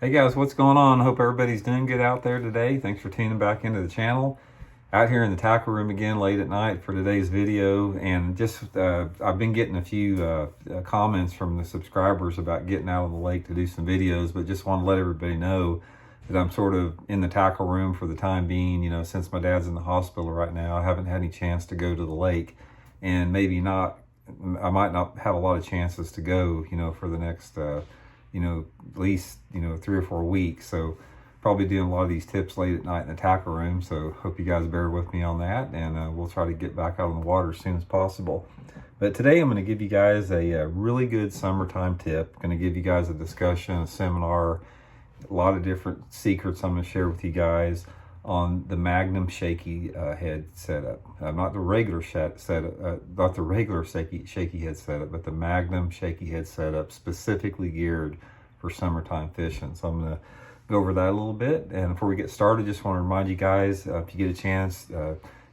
Hey guys, what's going on? Hope everybody's doing good out there today. Thanks for tuning back into the channel. Out here in the tackle room again late at night for today's video, and just I've been getting a few comments from the subscribers about getting out on the lake to do some videos, but just want to let everybody know that I'm sort of in the tackle room for the time being. You know, since my dad's in the hospital right now, I haven't had any chance to go to the lake, and maybe not, I might not have a lot of chances to go, you know, for the next at least, 3 or 4 weeks. So probably doing a lot of these tips late at night in the tackle room. So hope you guys bear with me on that, and we'll try to get back out on the water as soon as possible. But today I'm going to give you guys a really good summertime tip. I'm going to give you guys a discussion, a seminar, a lot of different secrets I'm going to share with you guys on the Magnum Shaky head setup. Not the regular not the regular shaky head setup, but the Magnum Shaky head setup, specifically geared for summertime fishing. So I'm going to go over that a little bit. And before we get started, just want to remind you guys, if you get a chance,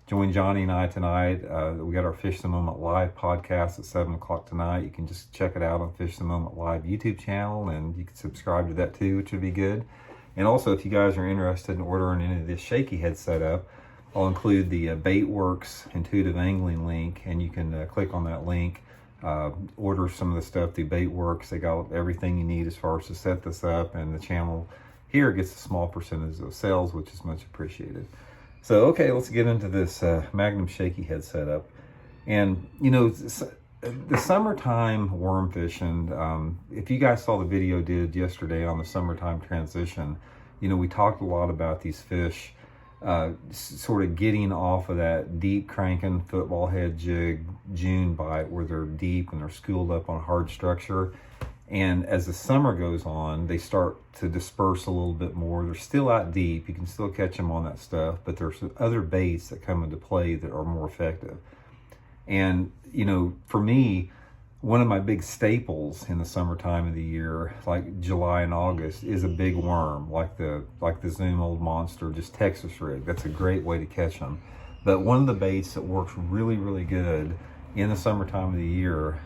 join Johnny and I tonight. We got our Fish the Moment Live podcast at 7 o'clock tonight. You can just check it out on Fish the Moment Live YouTube channel, and you can subscribe to that too, which would be good. And also, if you guys are interested in ordering any of this shaky head setup, I'll include the Baitworks intuitive angling link, and you can click on that link, order some of the stuff through Baitworks. They got everything you need as far as to set this up, and the channel here gets a small percentage of sales, which is much appreciated. So, okay, let's get into this Magnum Shaky head setup. And, the summertime worm fishing, if you guys saw the video I did yesterday on the summertime transition, we talked a lot about these fish sort of getting off of that deep cranking football head jig June bite where they're deep and they're schooled up on hard structure. And as the summer goes on, they start to disperse a little bit more. They're still out deep. You can still catch them on that stuff, but there's other baits that come into play that are more effective. And, for me, one of my big staples in the summertime of the year, like July and August, is a big worm, like the Zoom Old Monster, just Texas rig. That's a great way to catch them. But one of the baits that works really, really good in the summertime of the year,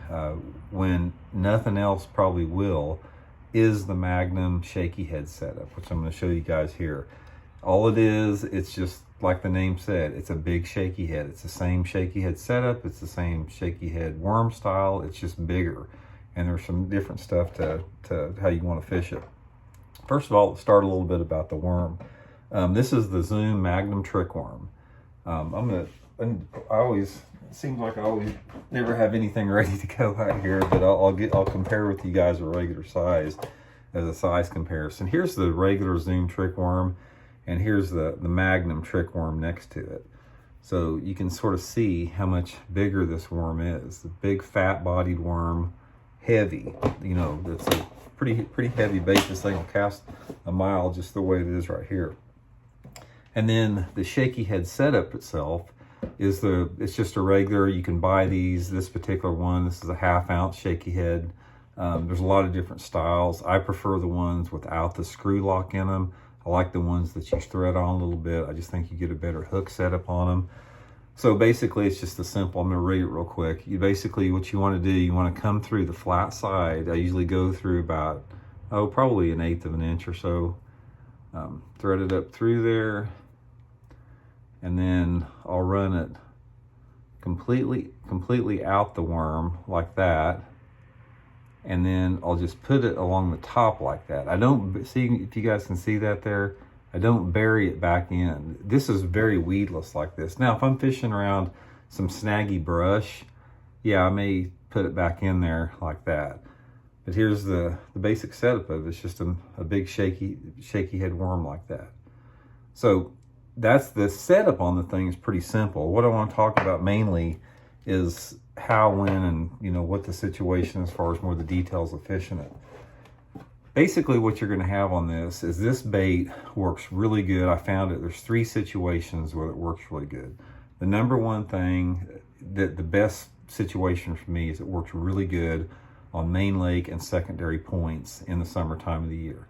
when nothing else probably will, is the Magnum Shaky head setup, which I'm going to show you guys here. All it is, it's just like the name said, it's a big shaky head. It's the same shaky head setup. It's the same shaky head worm style. It's just bigger. And there's some different stuff to how you want to fish it. First of all, let's start a little bit about the worm. This is the Zoom Magnum Trick Worm. It seems like I always never have anything ready to go out here, but I'll compare with you guys a regular size as a size comparison. Here's the regular Zoom Trick Worm, and here's the Magnum Trick Worm next to it. So you can sort of see how much bigger this worm is. The big fat-bodied worm, heavy. It's a pretty heavy bait. This thing will cast a mile just the way it is right here. And then the shaky head setup itself it's just a regular. You can buy these. This particular one, this is a 1/2 ounce shaky head. There's a lot of different styles. I prefer the ones without the screw lock in them. I like the ones that you thread on a little bit. I just think you get a better hook setup on them. So basically, it's just a simple, I'm going to read it real quick. What you want to do, you want to come through the flat side. I usually go through about, probably 1/8 of an inch or so. Thread it up through there. And then I'll run it completely out the worm like that. And then I'll just put it along the top like that. I don't see, if you guys can see that there, I don't bury it back in. This is very weedless like this. Now, if I'm fishing around some snaggy brush, yeah, I may put it back in there like that. But here's the basic setup of it. It's just a big shaky head worm like that. So that's the setup on the thing is pretty simple. What I want to talk about mainly is how, when, and what the situation as far as more the details of fishing it. Basically, what you're going to have on this bait works really good. I found it. There's 3 situations where it works really good. The number one thing, the best situation for me is it works really good on main lake and secondary points in the summertime of the year.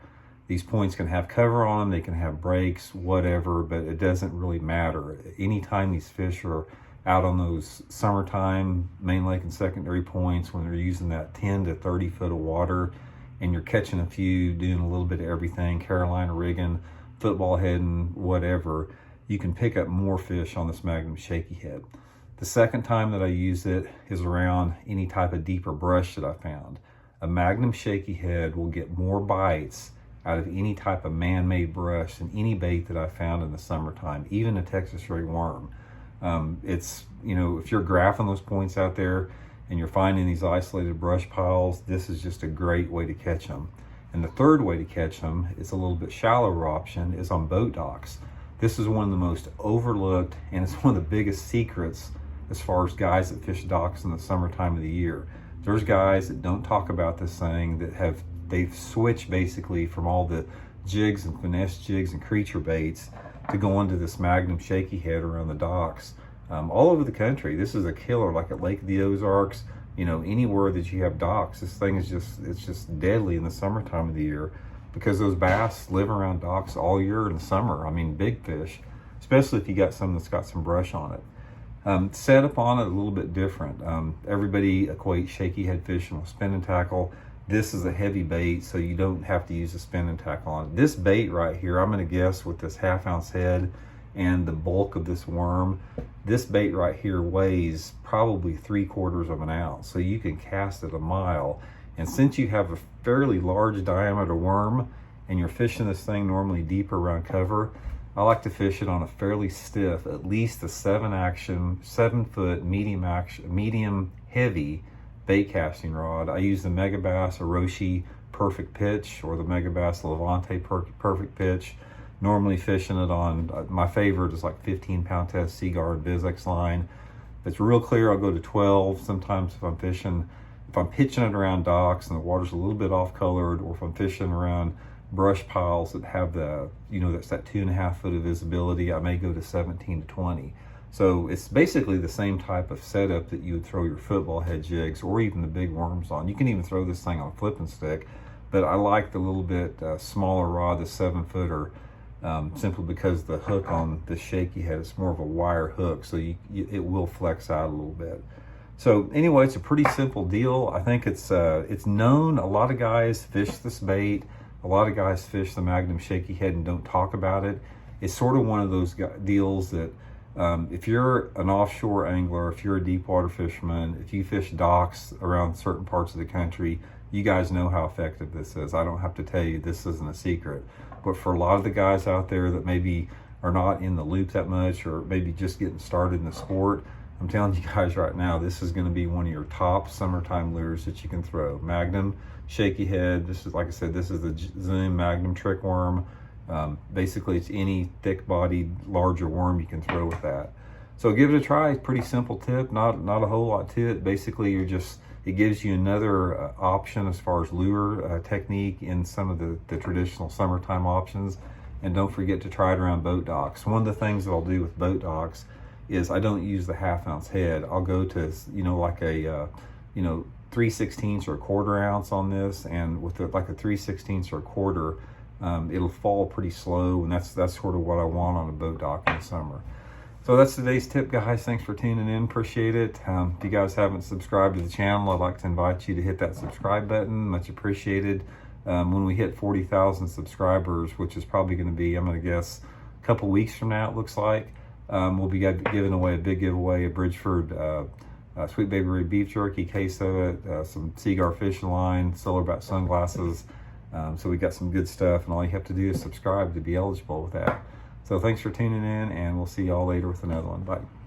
These points can have cover on them, they can have breaks, whatever, but it doesn't really matter. Anytime these fish are out on those summertime main lake and secondary points, when they're using that 10 to 30 foot of water, and you're catching a few, doing a little bit of everything, Carolina rigging, football heading, whatever, you can pick up more fish on this Magnum Shaky head. The second time that I use it is around any type of deeper brush that I found. A Magnum Shaky head will get more bites out of any type of man-made brush than any bait that I found in the summertime, even a Texas ray worm. It's, you know, if you're graphing those points out there and you're finding these isolated brush piles, this is just a great way to catch them. And the third way to catch them is a little bit shallower option, is on boat docks. This is one of the most overlooked, and it's one of the biggest secrets as far as guys that fish docks in the summertime of the year. There's guys that don't talk about this thing that they've switched basically from all the jigs and finesse jigs and creature baits to go into this Magnum Shaky head around the docks. All over the country, this is a killer, like at Lake of the Ozarks, you know, anywhere that you have docks, this thing is it's just deadly in the summertime of the year, because those bass live around docks all year in the summer. I mean, big fish, especially if you got some that's got some brush on it. Setup on it a little bit different. Everybody equates shaky head fishing with spinning tackle. This is a heavy bait, so you don't have to use a spinning tackle on it. This bait right here, I'm gonna guess with this 1/2 ounce head and the bulk of this worm, this bait right here weighs probably 3/4 of an ounce. So you can cast it a mile. And since you have a fairly large diameter worm and you're fishing this thing normally deeper around cover, I like to fish it on a fairly stiff, at least a 7-foot medium heavy bait casting rod. I use the Megabass Orochi Perfect Pitch or the Megabass Levante Perfect Pitch. Normally fishing it on, my favorite is like 15-pound test Seaguard Vizex line. If it's real clear, I'll go to 12. Sometimes if I'm pitching it around docks and the water's a little bit off colored, or if I'm fishing around brush piles that have the, you know, that's that 2.5 foot of visibility, I may go to 17 to 20. So it's basically the same type of setup that you would throw your football head jigs or even the big worms on. You can even throw this thing on a flipping stick, but I like the little bit smaller rod, the 7-footer, simply because the hook on the Shaky head is more of a wire hook, so it will flex out a little bit. So anyway, it's a pretty simple deal. I think it's known. A lot of guys fish this bait. A lot of guys fish the Magnum Shaky head and don't talk about it. It's sort of one of those deals that if you're an offshore angler, if you're a deep water fisherman, if you fish docks around certain parts of the country, you guys know how effective this is. I don't have to tell you, this isn't a secret. But for a lot of the guys out there that maybe are not in the loop that much, or maybe just getting started in the sport, I'm telling you guys right now, this is going to be one of your top summertime lures that you can throw. Magnum Shaky head. This is, like I said, this is the Zoom Magnum trick worm. Basically, it's any thick-bodied, larger worm you can throw with that. So give it a try. It's a pretty simple tip. Not a whole lot to it. Basically, it gives you another option as far as lure technique in some of the traditional summertime options. And don't forget to try it around boat docks. One of the things that I'll do with boat docks is I don't use the 1/2 ounce head. I'll go to, you know, like a 3/16 or 1/4 ounce on this, and with like a 3/16 or 1/4, it'll fall pretty slow, and that's sort of what I want on a boat dock in the summer. So that's today's tip, guys. Thanks for tuning in. Appreciate it. If you guys haven't subscribed to the channel, I'd like to invite you to hit that subscribe button. Much appreciated. When we hit 40,000 subscribers, which is probably going to be, I'm going to guess, a couple weeks from now, it looks like, we'll be giving away a big giveaway, a Bridgeford Sweet Baby Ray beef jerky, case of it, some Seaguar fishing line, silverback sunglasses. So we got some good stuff, and all you have to do is subscribe to be eligible with that. So thanks for tuning in, and we'll see y'all later with another one. Bye.